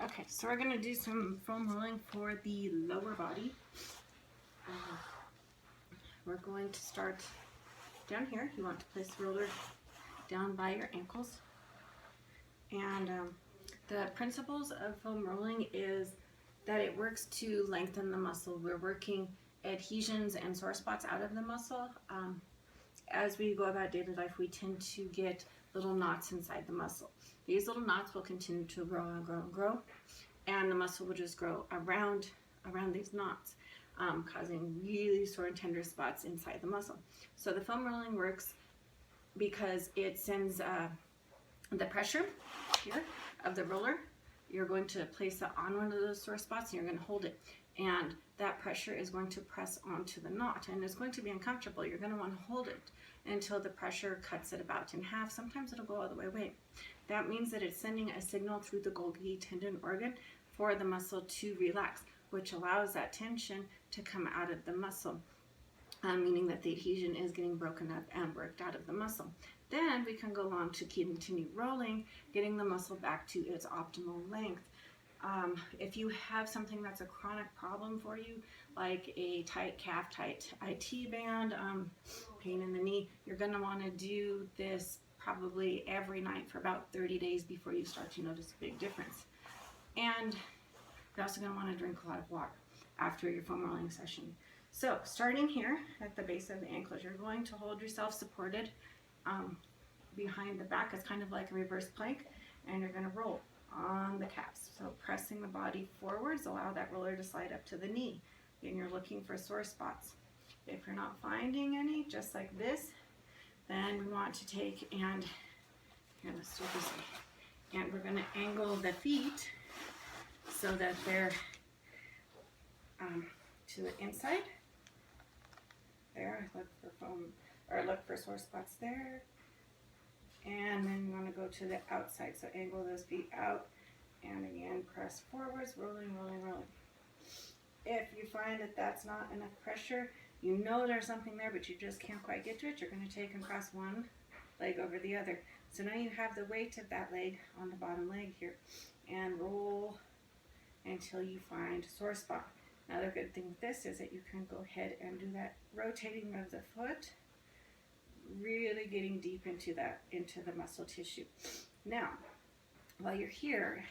Okay, so we're going to do some foam rolling for the lower body. We're going to start down here. You want to place the roller down by your ankles. And the principles of foam rolling is that it works to lengthen the muscle. We're working adhesions and sore spots out of the muscle. As we go about daily life, we tend to get little knots inside the muscle. These little knots will continue to grow and grow and grow, and the muscle will just grow around these knots, causing really sore and tender spots inside the muscle. So the foam rolling works because it sends the pressure here of the roller. You're going to place it on one of those sore spots and you're going to hold it, and that pressure is going to press onto the knot, and it's going to be uncomfortable. You're going to want to hold it until the pressure cuts it about in half. Sometimes it'll go all the way away. That means that it's sending a signal through the Golgi tendon organ for the muscle to relax, which allows that tension to come out of the muscle, meaning that the adhesion is getting broken up and worked out of the muscle. Then we can go on to continue rolling, getting the muscle back to its optimal length. If you have something that's a chronic problem for you, like a tight calf, tight IT band, pain in the knee, you're going to want to do this probably every night for about 30 days before you start to notice a big difference. And you're also going to want to drink a lot of water after your foam rolling session. So starting here at the base of the ankles, you're going to hold yourself supported behind the back. It's kind of like a reverse plank, and you're going to roll on the calves. So pressing the body forwards, allow that roller to slide up to the knee. And you're looking for sore spots. If you're not finding any, just like this, then we want to take and, here, let's do it this way. And we're going to angle the feet so that they're to the inside. There, look for foam, or look for sore spots there. And then you want to go to the outside, so angle those feet out, and again press forwards, rolling, rolling, rolling. If you find that that's not enough pressure, you know there's something there, but you just can't quite get to it, you're going to take and cross one leg over the other. So now you have the weight of that leg on the bottom leg here, and roll until you find a sore spot. Now the good thing with this is that you can go ahead and do that rotating of the foot, really getting deep into the muscle tissue. Now, while you're here,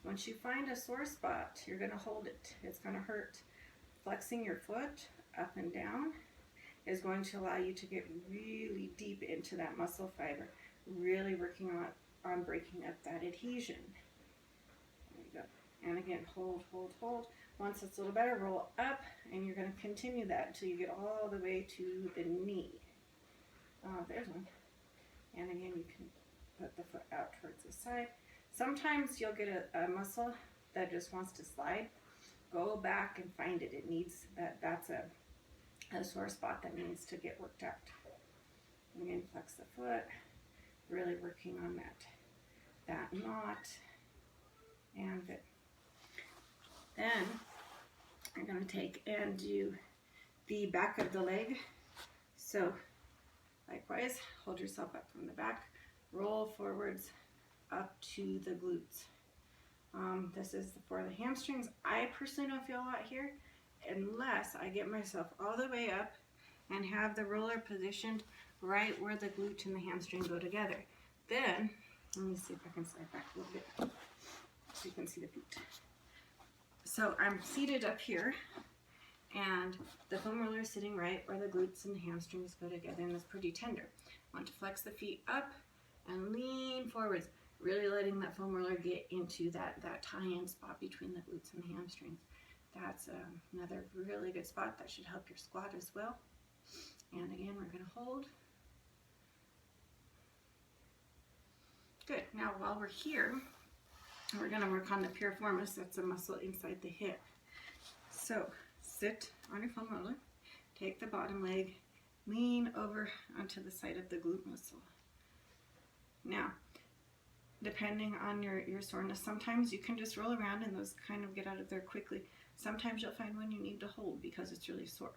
once you find a sore spot, you're going to hold it. It's going to hurt. Flexing your foot up and down is going to allow you to get really deep into that muscle fiber, really working on breaking up that adhesion. There you go. And again, hold, hold, hold. Once it's a little better, roll up, and you're going to continue that until you get all the way to the knee. There's one. And again, you can put the foot out towards the side. Sometimes you'll get a muscle that just wants to slide. Go back and find it. It needs that's a sore spot that needs to get worked out. Again, flex the foot, really working on that knot, and good. Then I'm going to take and do the back of the leg. So likewise, hold yourself up from the back, roll forwards up to the glutes. This is for the hamstrings. I personally don't feel a lot here unless I get myself all the way up and have the roller positioned right where the glute and the hamstring go together. Then, let me see if I can slide back a little bit so you can see the feet. So I'm seated up here, and the foam roller is sitting right where the glutes and the hamstrings go together, and it's pretty tender. I want to flex the feet up and lean forwards, really letting that foam roller get into that tie-in spot between the glutes and the hamstrings. That's another really good spot that should help your squat as well. And again, we're going to hold. Good. Now while we're here, we're going to work on the piriformis. That's a muscle inside the hip. So sit on your foam roller, take the bottom leg, lean over onto the side of the glute muscle. Now, depending on your soreness, sometimes you can just roll around and those kind of get out of there quickly. Sometimes you'll find one you need to hold because it's really sore.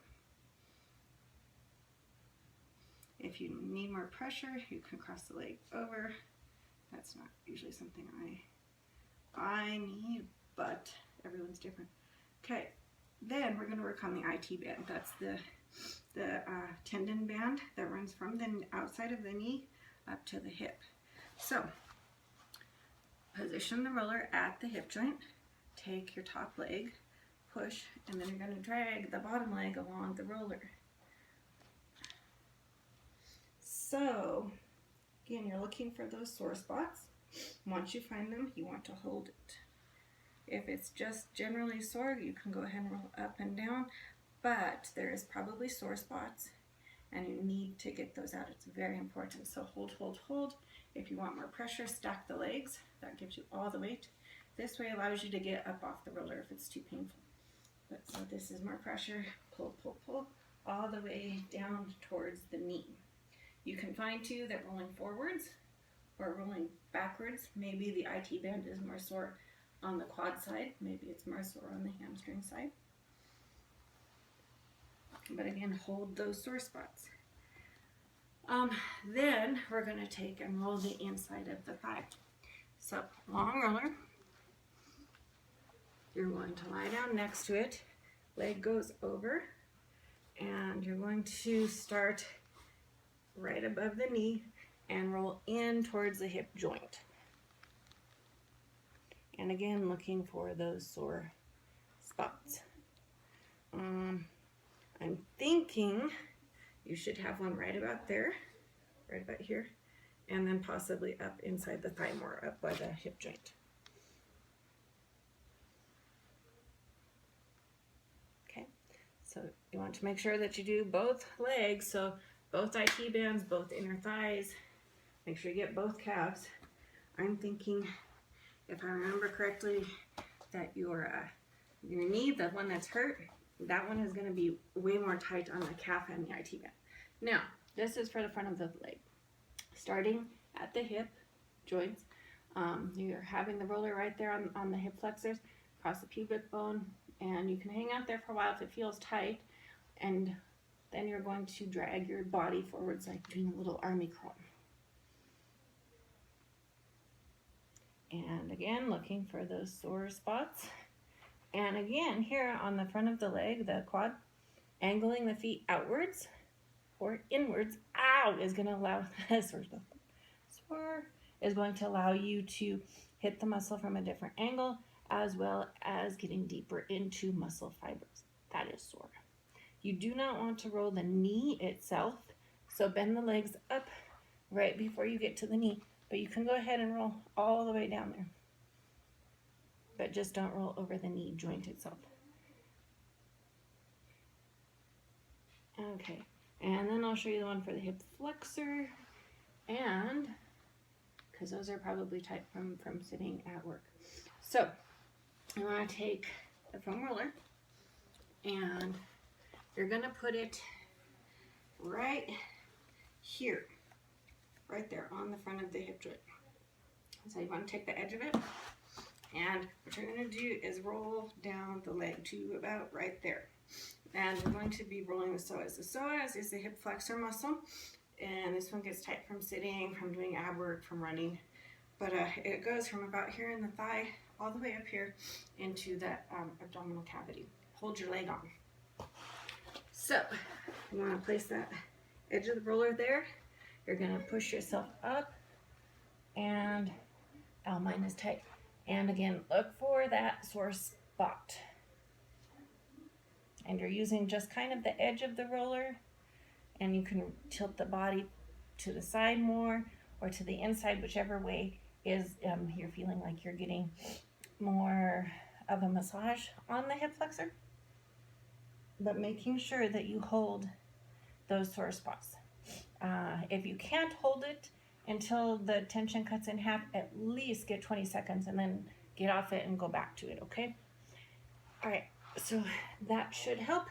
If you need more pressure, you can cross the leg over. That's not usually something I I need, but everyone's different. Okay, then we're going to work on the IT band. That's the tendon band that runs from the outside of the knee up to the hip. So position the roller at the hip joint, take your top leg, push, and then you're going to drag the bottom leg along the roller. So again, you're looking for those sore spots. Once you find them, you want to hold it. If it's just generally sore, you can go ahead and roll up and down, but there is probably sore spots and you need to get those out. It's very important. So hold, hold, hold. If you want more pressure, stack the legs. That gives you all the weight. This way allows you to get up off the roller if it's too painful. But so this is more pressure. Pull, pull, pull, all the way down towards the knee. You can find too that rolling forwards or rolling backwards, maybe the IT band is more sore on the quad side, maybe it's more sore on the hamstring side. But again, hold those sore spots. Then we're going to take and roll the inside of the thigh. So long roller, you're going to lie down next to it, leg goes over, and you're going to start right above the knee and roll in towards the hip joint. And again, looking for those sore spots. I'm thinking you should have one right about there, right about here, and then possibly up inside the thigh more, up by the hip joint. Okay, so you want to make sure that you do both legs, so both IT bands, both inner thighs. Make sure you get both calves. I'm thinking, if I remember correctly, that your knee, the one that's hurt, that one is going to be way more tight on the calf and the IT band. Now, this is for the front of the leg. Starting at the hip joints, you're having the roller right there on the hip flexors, across the pubic bone, and you can hang out there for a while if it feels tight, and then you're going to drag your body forwards like doing a little army crawl. And again, looking for those sore spots. And again, here on the front of the leg, the quad, angling the feet outwards or inwards, is going to allow, is going to allow you to hit the muscle from a different angle, as well as getting deeper into muscle fibers. That is sore. You do not want to roll the knee itself, so bend the legs up right before you get to the knee, but you can go ahead and roll all the way down there. But just don't roll over the knee joint itself. Okay, and then I'll show you the one for the hip flexor, and because those are probably tight from sitting at work. So you want to take the foam roller and you're going to put it right here, right there on the front of the hip joint. So you want to take the edge of it, and what you're going to do is roll down the leg to about right there. And we're going to be rolling the psoas. The psoas is the hip flexor muscle, and this one gets tight from sitting, from doing ab work, from running. But it goes from about here in the thigh all the way up here into that abdominal cavity. Hold your leg on. So you want to place that edge of the roller there. You're going to push yourself up, and mine is tight. And again, look for that sore spot. And you're using just kind of the edge of the roller, and you can tilt the body to the side more or to the inside, whichever way is you're feeling like you're getting more of a massage on the hip flexor, but making sure that you hold those sore spots. If you can't hold it until the tension cuts in half, at least get 20 seconds and then get off it and go back to it, okay? All right, so that should help.